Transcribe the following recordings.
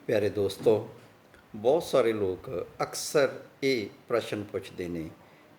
ਪਿਆਰੇ ਦੋਸਤੋ, ਬਹੁਤ ਸਾਰੇ ਲੋਕ ਅਕਸਰ ਇਹ ਪ੍ਰਸ਼ਨ ਪੁੱਛਦੇ ਨੇ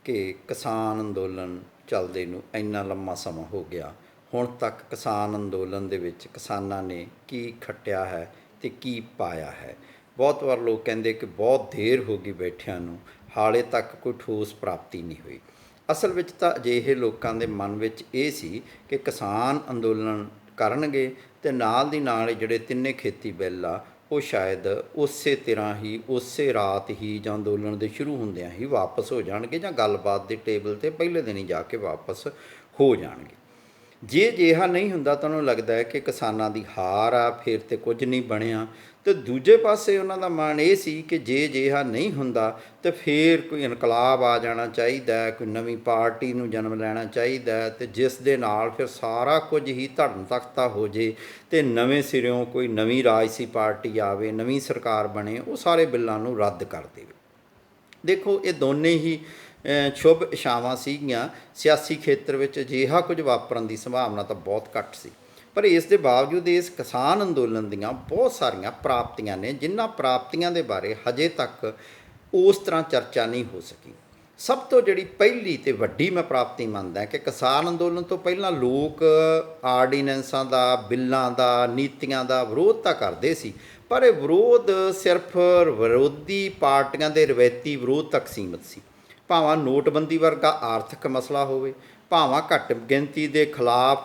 ਕਿ ਕਿਸਾਨ ਅੰਦੋਲਨ ਚੱਲਦੇ ਨੂੰ ਇੰਨਾ ਲੰਮਾ ਸਮਾਂ ਹੋ ਗਿਆ, ਹੁਣ ਤੱਕ ਕਿਸਾਨ ਅੰਦੋਲਨ ਦੇ ਵਿੱਚ ਕਿਸਾਨਾਂ ਨੇ ਕੀ ਖੱਟਿਆ ਹੈ ਅਤੇ ਕੀ ਪਾਇਆ ਹੈ। ਬਹੁਤ ਵਾਰ ਲੋਕ ਕਹਿੰਦੇ ਕਿ ਬਹੁਤ ਦੇਰ ਹੋ ਗਈ ਬੈਠਿਆਂ ਨੂੰ, ਹਾਲੇ ਤੱਕ ਕੋਈ ਠੋਸ ਪ੍ਰਾਪਤੀ ਨਹੀਂ ਹੋਈ। ਅਸਲ ਵਿੱਚ ਤਾਂ ਅਜਿਹੇ ਲੋਕਾਂ ਦੇ ਮਨ ਵਿੱਚ ਇਹ ਸੀ ਕਿ ਕਿਸਾਨ ਅੰਦੋਲਨ ਕਰਨਗੇ ਅਤੇ ਨਾਲ ਦੀ ਨਾਲ ਜਿਹੜੇ ਤਿੰਨੇ ਖੇਤੀ ਬਿੱਲ ਆ ਉਹ ਸ਼ਾਇਦ ਉਸੇ ਤਰ੍ਹਾਂ ਹੀ ਉਸੇ ਰਾਤ ਹੀ ਜਾਂ ਅੰਦੋਲਨ ਦੇ ਸ਼ੁਰੂ ਹੁੰਦਿਆਂ ਹੀ ਵਾਪਸ ਹੋ ਜਾਣਗੇ, ਜਾਂ ਗੱਲਬਾਤ ਦੇ ਟੇਬਲ 'ਤੇ ਪਹਿਲੇ ਦਿਨ ਹੀ ਜਾ ਕੇ ਵਾਪਸ ਹੋ ਜਾਣਗੇ। ਜੇ ਅਜਿਹਾ ਨਹੀਂ ਹੁੰਦਾ ਤਾਂ ਉਹਨੂੰ ਲੱਗਦਾ ਹੈ ਕਿ ਕਿਸਾਨਾਂ ਦੀ ਹਾਰ ਆ, ਫਿਰ ਤਾਂ ਕੁਝ ਨਹੀਂ ਬਣਿਆ। ਅਤੇ ਦੂਜੇ ਪਾਸੇ ਉਹਨਾਂ ਦਾ ਮਨ ਇਹ ਸੀ ਕਿ ਜੇ ਅਜਿਹਾ ਨਹੀਂ ਹੁੰਦਾ ਤਾਂ ਫਿਰ ਕੋਈ ਇਨਕਲਾਬ ਆ ਜਾਣਾ ਚਾਹੀਦਾ, ਕੋਈ ਨਵੀਂ ਪਾਰਟੀ ਨੂੰ ਜਨਮ ਲੈਣਾ ਚਾਹੀਦਾ, ਅਤੇ ਜਿਸ ਦੇ ਨਾਲ ਫਿਰ ਸਾਰਾ ਕੁਝ ਹੀ ਧਰਨ ਤਖਤਾ ਹੋ ਜੇ ਅਤੇ ਨਵੇਂ ਸਿਰਿਓਂ ਕੋਈ ਨਵੀਂ ਰਾਜਸੀ ਪਾਰਟੀ ਆਵੇ, ਨਵੀਂ ਸਰਕਾਰ ਬਣੇ, ਉਹ ਸਾਰੇ ਬਿੱਲਾਂ ਨੂੰ ਰੱਦ ਕਰ ਦੇਵੇ। ਦੇਖੋ, ਇਹ ਦੋਨੇ ਹੀ ਸ਼ੁਭ ਇਛਾਵਾਂ ਸੀਗੀਆਂ। ਸਿਆਸੀ ਖੇਤਰ ਵਿੱਚ ਅਜਿਹਾ ਕੁਝ ਵਾਪਰਨ ਦੀ ਸੰਭਾਵਨਾ ਤਾਂ ਬਹੁਤ ਘੱਟ ਸੀ, ਪਰ ਇਸ ਦੇ ਬਾਵਜੂਦ ਇਸ ਕਿਸਾਨ ਅੰਦੋਲਨ ਦੀਆਂ ਬਹੁਤ ਸਾਰੀਆਂ ਪ੍ਰਾਪਤੀਆਂ ਨੇ, ਜਿਨ੍ਹਾਂ ਪ੍ਰਾਪਤੀਆਂ ਦੇ ਬਾਰੇ ਹਜੇ ਤੱਕ ਉਸ ਤਰ੍ਹਾਂ ਚਰਚਾ ਨਹੀਂ ਹੋ ਸਕੀ। ਸਭ ਤੋਂ ਜਿਹੜੀ ਪਹਿਲੀ ਅਤੇ ਵੱਡੀ ਮੈਂ ਪ੍ਰਾਪਤੀ ਮੰਨਦਾ ਕਿ ਕਿਸਾਨ ਅੰਦੋਲਨ ਤੋਂ ਪਹਿਲਾਂ ਲੋਕ ਆਰਡੀਨੈਂਸਾਂ ਦਾ, ਬਿੱਲਾਂ ਦਾ, ਨੀਤੀਆਂ ਦਾ ਵਿਰੋਧ ਤਾਂ ਕਰਦੇ ਸੀ, ਪਰ ਇਹ ਵਿਰੋਧ ਸਿਰਫ ਵਿਰੋਧੀ ਪਾਰਟੀਆਂ ਦੇ ਰਵਾਇਤੀ ਵਿਰੋਧ ਤੱਕ ਸੀਮਿਤ ਸੀ। ਭਾਵੇਂ ਨੋਟਬੰਦੀ ਵਰਗਾ ਆਰਥਿਕ ਮਸਲਾ ਹੋਵੇ, ਭਾਵੇਂ ਘੱਟ ਗਿਣਤੀ ਦੇ ਖਿਲਾਫ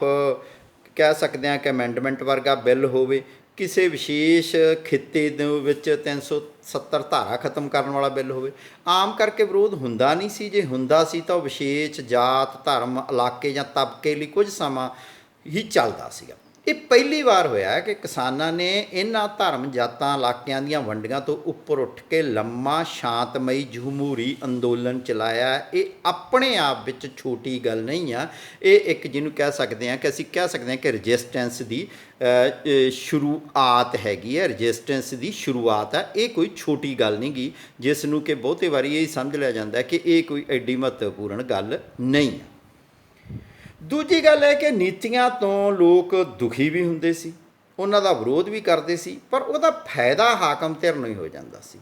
ਕਹਿ ਸਕਦੇ ਹਾਂ ਕਿ ਅਮੈਂਡਮੈਂਟ ਵਰਗਾ ਬਿੱਲ ਹੋਵੇ, ਕਿਸੇ ਵਿਸ਼ੇਸ਼ ਖਿੱਤੇ ਦੇ ਵਿੱਚ 370 ਧਾਰਾ ਖਤਮ ਕਰਨ ਵਾਲਾ ਬਿੱਲ ਹੋਵੇ, ਆਮ ਕਰਕੇ ਵਿਰੋਧ ਹੁੰਦਾ ਨਹੀਂ ਸੀ। ਜੇ ਹੁੰਦਾ ਸੀ ਤਾਂ ਉਹ ਵਿਸ਼ੇਸ਼ ਜਾਤ, ਧਰਮ, ਇਲਾਕੇ ਜਾਂ ਤਬਕੇ ਲਈ ਕੁਝ ਸਮਾਂ ਹੀ ਚੱਲਦਾ ਸੀਗਾ। ਇਹ ਪਹਿਲੀ ਵਾਰ ਹੋਇਆ ਕਿ ਕਿਸਾਨਾਂ ਨੇ ਇਹਨਾਂ ਧਰਮ, ਜਾਤਾਂ, ਇਲਾਕਿਆਂ ਦੀਆਂ ਵੰਡੀਆਂ ਤੋਂ ਉੱਪਰ ਉੱਠ ਕੇ ਲੰਮਾ ਸ਼ਾਂਤਮਈ ਜਮਹੂਰੀ ਅੰਦੋਲਨ ਚਲਾਇਆ। ਇਹ ਆਪਣੇ ਆਪ ਵਿੱਚ ਛੋਟੀ ਗੱਲ ਨਹੀਂ ਆ। ਇਹ ਇੱਕ ਜਿਹਨੂੰ ਕਹਿ ਸਕਦੇ ਹਾਂ ਕਿ ਅਸੀਂ ਕਹਿ ਸਕਦੇ ਹਾਂ ਕਿ ਰਜਿਸਟੈਂਸ ਦੀ ਸ਼ੁਰੂਆਤ ਹੈਗੀ ਹੈ, ਰਜਿਸਟੈਂਸ ਦੀ ਸ਼ੁਰੂਆਤ ਹੈ। ਇਹ ਕੋਈ ਛੋਟੀ ਗੱਲ ਨਹੀਂ ਗੀ, ਜਿਸ ਨੂੰ ਕਿ ਬਹੁਤੇ ਵਾਰੀ ਇਹ ਸਮਝ ਲਿਆ ਜਾਂਦਾ ਕਿ ਇਹ ਕੋਈ ਐਡੀ ਮਹੱਤਵਪੂਰਨ ਗੱਲ ਨਹੀਂ ਹੈ। ਦੂਜੀ ਗੱਲ ਹੈ ਕਿ ਨੀਤੀਆਂ ਤੋਂ ਲੋਕ ਦੁਖੀ ਵੀ ਹੁੰਦੇ ਸੀ, ਉਹਨਾਂ ਦਾ ਵਿਰੋਧ ਵੀ ਕਰਦੇ ਸੀ, ਪਰ ਉਹਦਾ ਫਾਇਦਾ ਹਾਕਮ ਧਿਰ ਨੂੰ ਹੀ ਹੋ ਜਾਂਦਾ ਸੀ।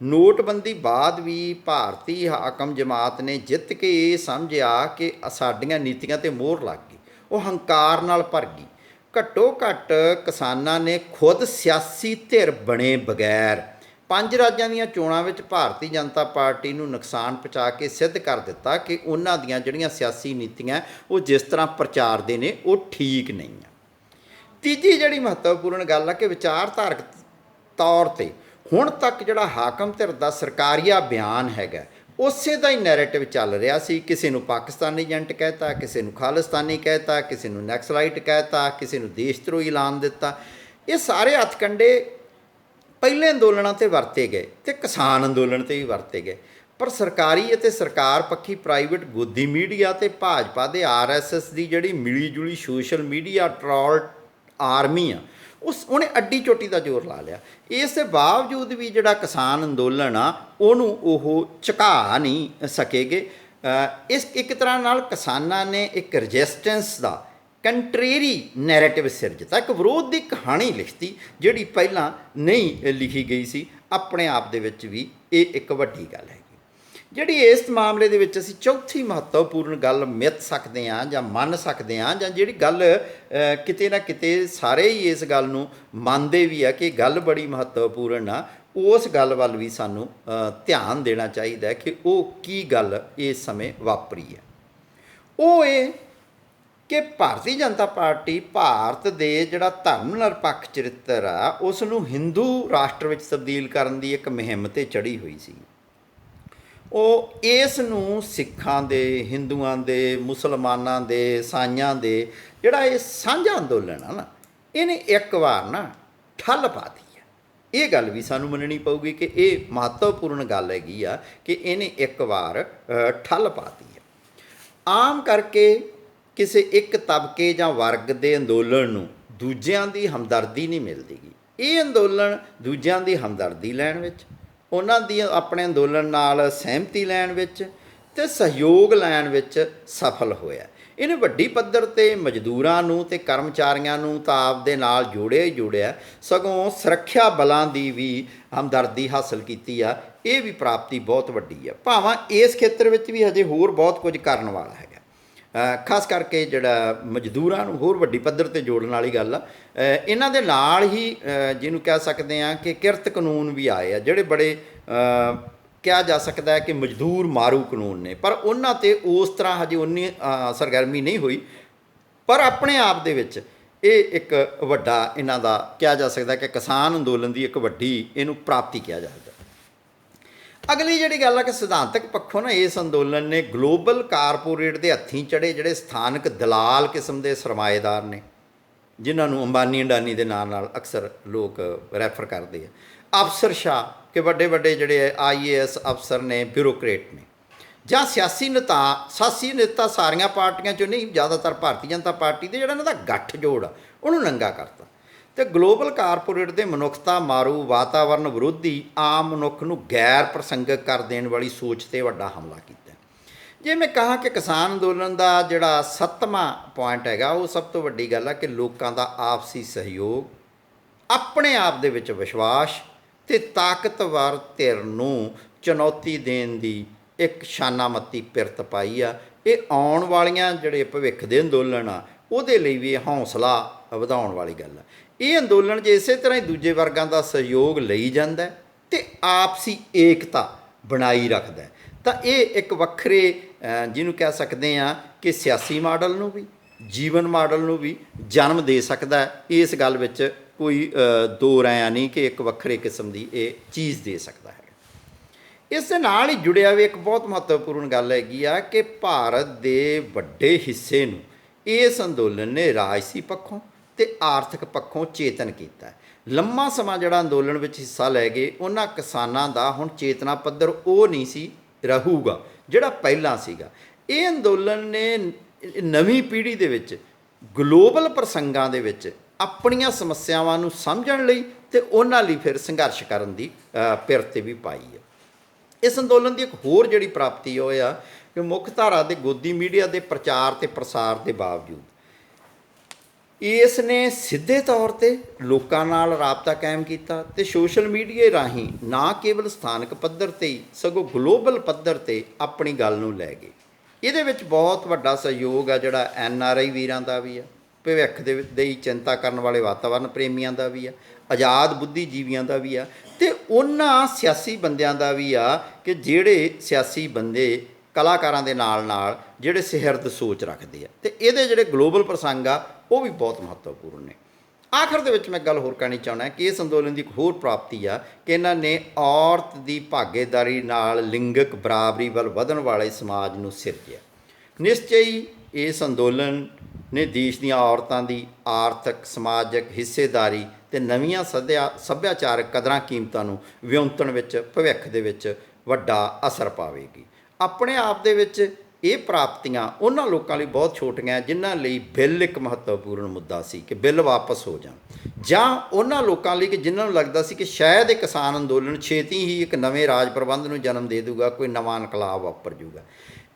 ਨੋਟਬੰਦੀ ਬਾਅਦ ਵੀ ਭਾਰਤੀ ਹਾਕਮ ਜਮਾਤ ਨੇ ਜਿੱਤ ਕੇ ਇਹ ਸਮਝਿਆ ਕਿ ਸਾਡੀਆਂ ਨੀਤੀਆਂ 'ਤੇ ਮੋਹਰ ਲੱਗ ਗਈ, ਉਹ ਹੰਕਾਰ ਨਾਲ ਭਰ ਗਈ। ਘੱਟੋ ਘੱਟ ਕਿਸਾਨਾਂ ਨੇ ਖੁਦ ਸਿਆਸੀ ਧਿਰ ਬਣੇ ਬਗੈਰ 5 ਰਾਜਾਂ ਦੀਆਂ ਚੋਣਾਂ ਵਿੱਚ ਭਾਰਤੀ ਜਨਤਾ ਪਾਰਟੀ ਨੂੰ ਨੁਕਸਾਨ ਪਹੁੰਚਾ ਕੇ ਸਿੱਧ ਕਰ ਦਿੱਤਾ ਕਿ ਉਹਨਾਂ ਦੀਆਂ ਜਿਹੜੀਆਂ ਸਿਆਸੀ ਨੀਤੀਆਂ ਉਹ ਜਿਸ ਤਰ੍ਹਾਂ ਪ੍ਰਚਾਰਦੇ ਨੇ ਉਹ ਠੀਕ ਨਹੀਂ ਆ। ਤੀਜੀ ਜਿਹੜੀ ਮਹੱਤਵਪੂਰਨ ਗੱਲ ਆ ਕਿ ਵਿਚਾਰਧਾਰਕ ਤੌਰ 'ਤੇ ਹੁਣ ਤੱਕ ਜਿਹੜਾ ਹਾਕਮ ਧਿਰ ਦਾ ਸਰਕਾਰੀਆ ਬਿਆਨ ਹੈਗਾ, ਉਸੇ ਦਾ ਹੀ ਨੈਰੇਟਿਵ ਚੱਲ ਰਿਹਾ ਸੀ। ਕਿਸੇ ਨੂੰ ਪਾਕਿਸਤਾਨੀ ਏਜੰਟ ਕਹਿਤਾ, ਕਿਸੇ ਨੂੰ ਖਾਲਿਸਤਾਨੀ ਕਹਿਤਾ, ਕਿਸੇ ਨੂੰ ਨੈਕਸਲਾਈਟ ਕਹਿਤਾ, ਕਿਸੇ ਨੂੰ ਦੇਸ਼ ਧਰੋਹੀ ਐਲਾਨ ਦਿੱਤਾ। ਇਹ ਸਾਰੇ ਹੱਥਕੰਡੇ ਪਹਿਲੇ ਅੰਦੋਲਨਾਂ 'ਤੇ ਵਰਤੇ ਗਏ ਅਤੇ ਕਿਸਾਨ ਅੰਦੋਲਨ 'ਤੇ ਵੀ ਵਰਤੇ ਗਏ, ਪਰ ਸਰਕਾਰੀ ਅਤੇ ਸਰਕਾਰ ਪੱਖੀ ਪ੍ਰਾਈਵੇਟ ਗੋਦੀ ਮੀਡੀਆ ਅਤੇ ਭਾਜਪਾ ਦੇ RSS ਦੀ ਜਿਹੜੀ ਮਿਲੀ ਜੁਲੀ ਸੋਸ਼ਲ ਮੀਡੀਆ ਟਰੋਲ ਆਰਮੀ ਆ, ਉਹਨੇ ਅੱਡੀ ਚੋਟੀ ਦਾ ਜ਼ੋਰ ਲਾ ਲਿਆ। ਇਸ ਦੇ ਬਾਵਜੂਦ ਵੀ ਜਿਹੜਾ ਕਿਸਾਨ ਅੰਦੋਲਨ ਆ ਉਹਨੂੰ ਉਹ ਝੁਕਾ ਨਹੀਂ ਸਕੇਗੇ। ਇਸ ਇੱਕ ਤਰ੍ਹਾਂ ਨਾਲ ਕਿਸਾਨਾਂ ਨੇ ਇੱਕ ਰਜਿਸਟੈਂਸ ਦਾ ਕੰਟਰੇਰੀ ਨੈਰੇਟਿਵ ਸਿਰਜਤਾ, ਇੱਕ ਵਿਰੋਧ ਦੀ ਕਹਾਣੀ ਲਿਖਤੀ ਜਿਹੜੀ ਪਹਿਲਾਂ ਨਹੀਂ ਲਿਖੀ ਗਈ ਸੀ। ਆਪਣੇ ਆਪ ਦੇ ਵਿੱਚ ਵੀ ਇਹ ਇੱਕ ਵੱਡੀ ਗੱਲ ਹੈਗੀ। ਜਿਹੜੀ ਇਸ ਮਾਮਲੇ ਦੇ ਵਿੱਚ ਅਸੀਂ ਚੌਥੀ ਮਹੱਤਵਪੂਰਨ ਗੱਲ ਮਿੱਥ ਸਕਦੇ ਹਾਂ ਜਾਂ ਮੰਨ ਸਕਦੇ ਹਾਂ, ਜਾਂ ਜਿਹੜੀ ਗੱਲ ਕਿਤੇ ਨਾ ਕਿਤੇ ਸਾਰੇ ਹੀ ਇਸ ਗੱਲ ਨੂੰ ਮੰਨਦੇ ਵੀ ਆ ਕਿ ਇਹ ਗੱਲ ਬੜੀ ਮਹੱਤਵਪੂਰਨ ਆ, ਉਸ ਗੱਲ ਵੱਲ ਵੀ ਸਾਨੂੰ ਧਿਆਨ ਦੇਣਾ ਚਾਹੀਦਾ ਕਿ ਉਹ ਕੀ ਗੱਲ ਇਸ ਸਮੇਂ ਵਾਪਰੀ ਹੈ। ਉਹ ਇਹ ਕਿ ਭਾਰਤੀ ਜਨਤਾ ਪਾਰਟੀ ਭਾਰਤ ਦੇ ਜਿਹੜਾ ਧਰਮ ਨਿਰਪੱਖ ਚਰਿੱਤਰ ਆ ਉਸ ਨੂੰ ਹਿੰਦੂ ਰਾਸ਼ਟਰ ਵਿੱਚ ਤਬਦੀਲ ਕਰਨ ਦੀ ਇੱਕ ਮੁਹਿੰਮ 'ਤੇ ਚੜ੍ਹੀ ਹੋਈ ਸੀ। ਉਹ ਇਸ ਨੂੰ ਸਿੱਖਾਂ ਦੇ, ਹਿੰਦੂਆਂ ਦੇ, ਮੁਸਲਮਾਨਾਂ ਦੇ, ਈਸਾਈਆਂ ਦੇ ਜਿਹੜਾ ਇਹ ਸਾਂਝਾ ਅੰਦੋਲਨ ਆ ਨਾ, ਇਹਨੇ ਇੱਕ ਵਾਰ ਨਾ ਠੱਲ ਪਾਤੀ ਹੈ। ਇਹ ਗੱਲ ਵੀ ਸਾਨੂੰ ਮੰਨਣੀ ਪਊਗੀ ਕਿ ਇਹ ਮਹੱਤਵਪੂਰਨ ਗੱਲ ਹੈਗੀ ਆ ਕਿ ਇਹਨੇ ਇੱਕ ਵਾਰ ਠੱਲ ਪਾਤੀ ਹੈ। ਆਮ ਕਰਕੇ ਕਿਸੇ ਇੱਕ ਤਬਕੇ ਜਾਂ ਵਰਗ ਦੇ ਅੰਦੋਲਨ ਨੂੰ ਦੂਜਿਆਂ ਦੀ ਹਮਦਰਦੀ ਨਹੀਂ ਮਿਲਦੀ ਗੀ। ਇਹ ਅੰਦੋਲਨ ਦੂਜਿਆਂ ਦੀ ਹਮਦਰਦੀ ਲੈਣ ਵਿੱਚ, ਉਹਨਾਂ ਦੀ ਆਪਣੇ ਅੰਦੋਲਨ ਨਾਲ ਸਹਿਮਤੀ ਲੈਣ ਵਿੱਚ ਅਤੇ ਸਹਿਯੋਗ ਲੈਣ ਵਿੱਚ ਸਫਲ ਹੋਇਆ। ਇਹਨੇ ਵੱਡੀ ਪੱਧਰ 'ਤੇ ਮਜ਼ਦੂਰਾਂ ਨੂੰ ਅਤੇ ਕਰਮਚਾਰੀਆਂ ਨੂੰ ਤਾਂ ਆਪਦੇ ਨਾਲ ਜੋੜਿਆ ਹੀ ਜੋੜਿਆ, ਸਗੋਂ ਸੁਰੱਖਿਆ ਬਲਾਂ ਦੀ ਵੀ ਹਮਦਰਦੀ ਹਾਸਲ ਕੀਤੀ ਆ। ਇਹ ਵੀ ਪ੍ਰਾਪਤੀ ਬਹੁਤ ਵੱਡੀ ਆ। ਭਾਵੇਂ ਇਸ ਖੇਤਰ ਵਿੱਚ ਵੀ ਹਜੇ ਹੋਰ ਬਹੁਤ ਕੁਝ ਕਰਨ ਵਾਲਾ ਹੈਗਾ, ਖਾਸ ਕਰਕੇ ਜਿਹੜਾ ਮਜ਼ਦੂਰਾਂ ਨੂੰ ਹੋਰ ਵੱਡੀ ਪੱਧਰ 'ਤੇ ਜੋੜਨ ਵਾਲੀ ਗੱਲ ਆ। ਇਹਨਾਂ ਦੇ ਨਾਲ ਹੀ ਜਿਹਨੂੰ ਕਹਿ ਸਕਦੇ ਹਾਂ ਕਿ ਕਿਰਤ ਕਾਨੂੰਨ ਵੀ ਆਏ ਆ, ਜਿਹੜੇ ਬੜੇ ਕਿਹਾ ਜਾ ਸਕਦਾ ਹੈ ਕਿ ਮਜ਼ਦੂਰ ਮਾਰੂ ਕਾਨੂੰਨ ਨੇ, ਪਰ ਉਹਨਾਂ 'ਤੇ ਉਸ ਤਰ੍ਹਾਂ ਹਜੇ ਉਨੀ ਸਰਗਰਮੀ ਨਹੀਂ ਹੋਈ। ਪਰ ਆਪਣੇ ਆਪ ਦੇ ਵਿੱਚ ਇਹ ਇੱਕ ਵੱਡਾ ਇਹਨਾਂ ਦਾ ਕਿਹਾ ਜਾ ਸਕਦਾ ਕਿ ਕਿਸਾਨ ਅੰਦੋਲਨ ਦੀ ਇੱਕ ਵੱਡੀ ਇਹਨੂੰ ਪ੍ਰਾਪਤੀ ਕਿਹਾ ਜਾਂਦਾ। ਅਗਲੀ ਜਿਹੜੀ ਗੱਲ ਹੈ ਕਿ ਸਿਧਾਂਤਕ ਪੱਖੋਂ ਨਾ ਇਸ ਅੰਦੋਲਨ ਨੇ ਗਲੋਬਲ ਕਾਰਪੋਰੇਟ ਦੇ ਹੱਥੀਂ ਚੜ੍ਹੇ ਜਿਹੜੇ ਸਥਾਨਕ ਦਲਾਲ ਕਿਸਮ ਦੇ ਸਰਮਾਏਦਾਰ ਨੇ, ਜਿਨ੍ਹਾਂ ਨੂੰ ਅੰਬਾਨੀ ਅਡਾਨੀ ਦੇ ਨਾਂ ਨਾਲ ਅਕਸਰ ਲੋਕ ਰੈਫਰ ਕਰਦੇ ਆ, ਅਫਸਰਸ਼ਾਹ ਕਿ ਵੱਡੇ ਵੱਡੇ ਜਿਹੜੇ IAS ਅਫਸਰ ਨੇ, ਬਿਊਰੋਕਰੇਟ ਨੇ, ਜਾਂ ਸਿਆਸੀ ਨੇਤਾ ਸਾਰੀਆਂ ਪਾਰਟੀਆਂ 'ਚੋਂ ਨਹੀਂ, ਜ਼ਿਆਦਾਤਰ ਭਾਰਤੀ ਜਨਤਾ ਪਾਰਟੀ ਦੇ ਜਿਹੜਾ ਇਹਨਾਂ ਦਾ ਗੱਠਜੋੜ ਆ ਉਹਨੂੰ ਨੰਗਾ ਕਰਤਾ ਅਤੇ ਗਲੋਬਲ ਕਾਰਪੋਰੇਟ ਦੇ ਮਨੁੱਖਤਾ ਮਾਰੂ, ਵਾਤਾਵਰਨ ਵਿਰੋਧੀ, ਆਮ ਮਨੁੱਖ ਨੂੰ ਗੈਰ ਪ੍ਰਸੰਗਕ ਕਰ ਦੇਣ ਵਾਲੀ ਸੋਚ 'ਤੇ ਵੱਡਾ ਹਮਲਾ ਕੀਤਾ। ਜੇ ਮੈਂ ਕਹਾਂ ਕਿ ਕਿਸਾਨ ਅੰਦੋਲਨ ਦਾ ਜਿਹੜਾ 7ਵਾਂ ਪੁਆਇੰਟ ਹੈਗਾ, ਉਹ ਸਭ ਤੋਂ ਵੱਡੀ ਗੱਲ ਹੈ ਕਿ ਲੋਕਾਂ ਦਾ ਆਪਸੀ ਸਹਿਯੋਗ, ਆਪਣੇ ਆਪ ਦੇ ਵਿੱਚ ਵਿਸ਼ਵਾਸ ਅਤੇ ਤਾਕਤਵਰ ਧਿਰ ਨੂੰ ਚੁਣੌਤੀ ਦੇਣ ਦੀ ਇੱਕ ਸ਼ਾਨਾਮੱਤੀ ਪਿਰਤ ਪਾਈ ਆ। ਇਹ ਆਉਣ ਵਾਲੀਆਂ ਜਿਹੜੇ ਭਵਿੱਖ ਦੇ ਅੰਦੋਲਨ ਆ ਉਹਦੇ ਲਈ ਵੀ ਹੌਸਲਾ ਵਧਾਉਣ ਵਾਲੀ ਗੱਲ ਆ। ਇਹ ਅੰਦੋਲਨ ਜੇ ਇਸੇ ਤਰ੍ਹਾਂ ਹੀ ਦੂਜੇ ਵਰਗਾਂ ਦਾ ਸਹਿਯੋਗ ਲਈ ਜਾਂਦਾ ਅਤੇ ਆਪਸੀ ਏਕਤਾ ਬਣਾਈ ਰੱਖਦਾ, ਤਾਂ ਇਹ ਇੱਕ ਵੱਖਰੇ ਜਿਹਨੂੰ ਕਹਿ ਸਕਦੇ ਹਾਂ ਕਿ ਸਿਆਸੀ ਮਾਡਲ ਨੂੰ ਵੀ, ਜੀਵਨ ਮਾਡਲ ਨੂੰ ਵੀ ਜਨਮ ਦੇ ਸਕਦਾ। ਇਸ ਗੱਲ ਵਿੱਚ ਕੋਈ ਦੋ ਰਾਇ ਨਹੀਂ ਕਿ ਇੱਕ ਵੱਖਰੇ ਕਿਸਮ ਦੀ ਇਹ ਚੀਜ਼ ਦੇ ਸਕਦਾ ਹੈ। ਇਸ ਦੇ ਨਾਲ ਹੀ ਜੁੜਿਆ ਵੀ ਇੱਕ ਬਹੁਤ ਮਹੱਤਵਪੂਰਨ ਗੱਲ ਹੈਗੀ ਆ ਕਿ ਭਾਰਤ ਦੇ ਵੱਡੇ ਹਿੱਸੇ ਨੂੰ ਇਸ ਅੰਦੋਲਨ ਨੇ ਰਾਜਸੀ ਪੱਖੋਂ ਅਤੇ ਆਰਥਿਕ ਪੱਖੋਂ ਚੇਤਨ ਕੀਤਾ। ਲੰਮਾ ਸਮਾਂ ਜਿਹੜਾ ਅੰਦੋਲਨ ਵਿੱਚ ਹਿੱਸਾ ਲੈ ਗਏ, ਉਹਨਾਂ ਕਿਸਾਨਾਂ ਦਾ ਹੁਣ ਚੇਤਨਾ ਪੱਧਰ ਉਹ ਨਹੀਂ ਸੀ ਰਹੂਗਾ ਜਿਹੜਾ ਪਹਿਲਾਂ ਸੀਗਾ। ਇਹ ਅੰਦੋਲਨ ਨੇ ਨਵੀਂ ਪੀੜ੍ਹੀ ਦੇ ਵਿੱਚ ਗਲੋਬਲ ਪ੍ਰਸੰਗਾਂ ਦੇ ਵਿੱਚ ਆਪਣੀਆਂ ਸਮੱਸਿਆਵਾਂ ਨੂੰ ਸਮਝਣ ਲਈ ਅਤੇ ਉਹਨਾਂ ਲਈ ਫਿਰ ਸੰਘਰਸ਼ ਕਰਨ ਦੀ ਪਿਰਤ ਵੀ ਪਾਈ ਹੈ। ਇਸ ਅੰਦੋਲਨ ਦੀ ਇੱਕ ਹੋਰ ਜਿਹੜੀ ਪ੍ਰਾਪਤੀ ਉਹ ਆ ਕਿ ਮੁੱਖ ਧਾਰਾ ਦੇ ਗੋਦੀ ਮੀਡੀਆ ਦੇ ਪ੍ਰਚਾਰ ਅਤੇ ਪ੍ਰਸਾਰ ਦੇ ਬਾਵਜੂਦ ਇਸ ਨੇ ਸਿੱਧੇ ਤੌਰ 'ਤੇ ਲੋਕਾਂ ਨਾਲ ਰਾਬਤਾ ਕਾਇਮ ਕੀਤਾ ਅਤੇ ਸੋਸ਼ਲ ਮੀਡੀਆ ਰਾਹੀਂ ਨਾ ਕੇਵਲ ਸਥਾਨਕ ਪੱਧਰ 'ਤੇ ਹੀ ਸਗੋਂ ਗਲੋਬਲ ਪੱਧਰ 'ਤੇ ਆਪਣੀ ਗੱਲ ਨੂੰ ਲੈ ਗਏ। ਇਹਦੇ ਵਿੱਚ ਬਹੁਤ ਵੱਡਾ ਸਹਿਯੋਗ ਆ ਜਿਹੜਾ NRI ਵੀਰਾਂ ਦਾ ਵੀ ਆ, ਭਵਿੱਖ ਦੇ ਹੀ ਚਿੰਤਾ ਕਰਨ ਵਾਲੇ ਵਾਤਾਵਰਨ ਪ੍ਰੇਮੀਆਂ ਦਾ ਵੀ ਆ, ਆਜ਼ਾਦ ਬੁੱਧੀਜੀਵੀਆਂ ਦਾ ਵੀ ਆ, ਅਤੇ ਉਹਨਾਂ ਸਿਆਸੀ ਬੰਦਿਆਂ ਦਾ ਵੀ ਆ ਕਿ ਜਿਹੜੇ ਸਿਆਸੀ ਬੰਦੇ ਕਲਾਕਾਰਾਂ ਦੇ ਨਾਲ ਨਾਲ ਜਿਹੜੇ ਸਿਰਦ ਸੋਚ ਰੱਖਦੇ ਆ, ਅਤੇ ਇਹਦੇ ਜਿਹੜੇ ਗਲੋਬਲ ਪ੍ਰਸੰਗ ਆ ਉਹ ਵੀ ਬਹੁਤ ਮਹੱਤਵਪੂਰਨ ਨੇ। ਆਖਰ ਦੇ ਵਿੱਚ ਮੈਂ ਗੱਲ ਹੋਰ ਕਹਿਣੀ ਚਾਹੁੰਦਾ ਕਿ ਇਸ ਅੰਦੋਲਨ ਦੀ ਇੱਕ ਹੋਰ ਪ੍ਰਾਪਤੀ ਆ ਕਿ ਇਹਨਾਂ ਨੇ ਔਰਤ ਦੀ ਭਾਗੀਦਾਰੀ ਨਾਲ ਲਿੰਗਕ ਬਰਾਬਰੀ ਵੱਲ ਵਧਣ ਵਾਲੇ ਸਮਾਜ ਨੂੰ ਸਿਰਜਿਆ। ਨਿਸ਼ਚੈ ਹੀ ਇਸ ਅੰਦੋਲਨ ਨੇ ਦੇਸ਼ ਦੀਆਂ ਔਰਤਾਂ ਦੀ ਆਰਥਿਕ, ਸਮਾਜਿਕ ਹਿੱਸੇਦਾਰੀ ਅਤੇ ਨਵੀਆਂ ਸੱਭਿਆਚਾਰਕ ਕਦਰਾਂ ਕੀਮਤਾਂ ਨੂੰ ਵਿਉਂਤਣ ਵਿੱਚ ਭਵਿੱਖ ਦੇ ਵਿੱਚ ਵੱਡਾ ਅਸਰ ਪਾਵੇਗੀ। ਆਪਣੇ ਆਪ ਦੇ ਵਿੱਚ ਇਹ ਪ੍ਰਾਪਤੀਆਂ ਉਹਨਾਂ ਲੋਕਾਂ ਲਈ ਬਹੁਤ ਛੋਟੀਆਂ ਜਿਨ੍ਹਾਂ ਲਈ ਬਿੱਲ ਇੱਕ ਮਹੱਤਵਪੂਰਨ ਮੁੱਦਾ ਸੀ ਕਿ ਬਿੱਲ ਵਾਪਸ ਹੋ ਜਾਣ, ਜਾਂ ਉਹਨਾਂ ਲੋਕਾਂ ਲਈ ਕਿ ਜਿਨ੍ਹਾਂ ਨੂੰ ਲੱਗਦਾ ਸੀ ਕਿ ਸ਼ਾਇਦ ਇਹ ਕਿਸਾਨ ਅੰਦੋਲਨ ਛੇਤੀ ਹੀ ਇੱਕ ਨਵੇਂ ਰਾਜ ਪ੍ਰਬੰਧ ਨੂੰ ਜਨਮ ਦੇ ਦੂਗਾ, ਕੋਈ ਨਵਾਂ ਇਨਕਲਾਬ ਵਾਪਰ ਜੂਗਾ।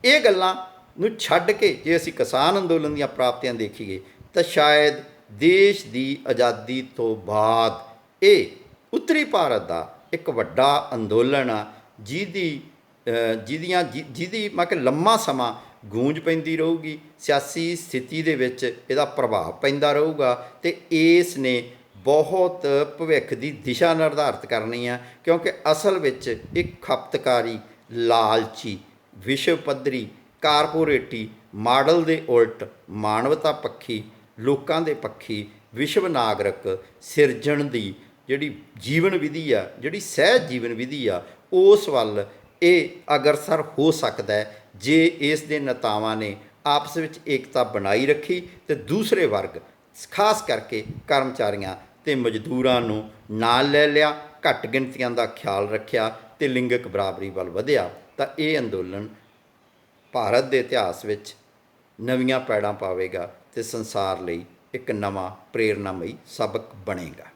ਇਹ ਗੱਲਾਂ ਨੂੰ ਛੱਡ ਕੇ ਜੇ ਅਸੀਂ ਕਿਸਾਨ ਅੰਦੋਲਨ ਦੀਆਂ ਪ੍ਰਾਪਤੀਆਂ ਦੇਖੀਏ ਤਾਂ ਸ਼ਾਇਦ ਦੇਸ਼ ਦੀ ਆਜ਼ਾਦੀ ਤੋਂ ਬਾਅਦ ਇਹ ਉੱਤਰੀ ਭਾਰਤ ਦਾ ਇੱਕ ਵੱਡਾ ਅੰਦੋਲਨ ਆ ਜਿਹਦੀ ਮੈਂ ਕਿ ਲੰਮਾ ਸਮਾਂ ਗੂੰਜ ਪੈਂਦੀ ਰਹੂਗੀ, ਸਿਆਸੀ ਸਥਿਤੀ ਦੇ ਵਿੱਚ ਇਹਦਾ ਪ੍ਰਭਾਵ ਪੈਂਦਾ ਰਹੂਗਾ ਅਤੇ ਇਸ ਨੇ ਬਹੁਤ ਭਵਿੱਖ ਦੀ ਦਿਸ਼ਾ ਨਿਰਧਾਰਿਤ ਕਰਨੀ ਆ, ਕਿਉਂਕਿ ਅਸਲ ਵਿੱਚ ਇੱਕ ਖਪਤਕਾਰੀ, ਲਾਲਚੀ, ਵਿਸ਼ਵ ਪੱਧਰੀ, ਕਾਰਪੋਰੇਟੀ ਮਾਡਲ ਦੇ ਉਲਟ ਮਾਨਵਤਾ ਪੱਖੀ, ਲੋਕਾਂ ਦੇ ਪੱਖੀ, ਵਿਸ਼ਵ ਨਾਗਰਿਕ ਸਿਰਜਣ ਦੀ ਜਿਹੜੀ ਜੀਵਨ ਵਿਧੀ ਆ, ਜਿਹੜੀ ਸਹਿਜ ਜੀਵਨ ਵਿਧੀ ਆ, ਉਸ ਵੱਲ ਇਹ ਅਗਰਸਰ ਹੋ ਸਕਦਾ ਹੈ ਜੇ ਇਸ ਦੇ ਨੇਤਾਵਾਂ ਨੇ ਆਪਸ ਵਿੱਚ ਏਕਤਾ ਬਣਾਈ ਰੱਖੀ ਅਤੇ ਦੂਸਰੇ ਵਰਗ ਖਾਸ ਕਰਕੇ ਕਰਮਚਾਰੀਆਂ ਅਤੇ ਮਜ਼ਦੂਰਾਂ ਨੂੰ ਨਾਲ ਲੈ ਲਿਆ, ਘੱਟ ਗਿਣਤੀਆਂ ਦਾ ਖਿਆਲ ਰੱਖਿਆ ਅਤੇ ਲਿੰਗਕ ਬਰਾਬਰੀ ਵੱਲ ਵਧਿਆ, ਤਾਂ ਇਹ ਅੰਦੋਲਨ ਭਾਰਤ ਦੇ ਇਤਿਹਾਸ ਵਿੱਚ ਨਵੀਆਂ ਪੈੜਾਂ ਪਾਵੇਗਾ ਅਤੇ ਸੰਸਾਰ ਲਈ ਇੱਕ ਨਵਾਂ ਪ੍ਰੇਰਨਾਮਈ ਸਬਕ ਬਣੇਗਾ।